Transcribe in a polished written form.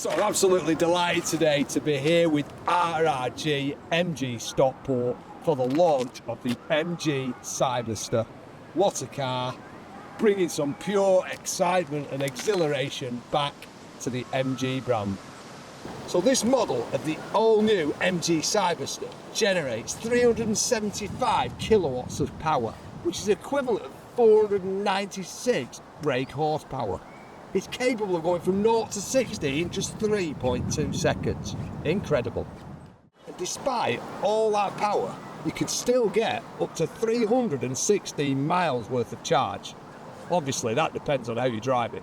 So I'm absolutely delighted today to be here with RRG MG Stockport for the launch of the MG Cyberster. What a car, bringing some pure excitement and exhilaration back to the MG brand. So this model of the all-new MG Cyberster generates 375 kilowatts of power, which is equivalent of 496 brake horsepower. It's capable of going from 0 to 60 in just 3.2 seconds. Incredible. And despite all that power, you can still get up to 316 miles worth of charge. Obviously, that depends on how you drive it.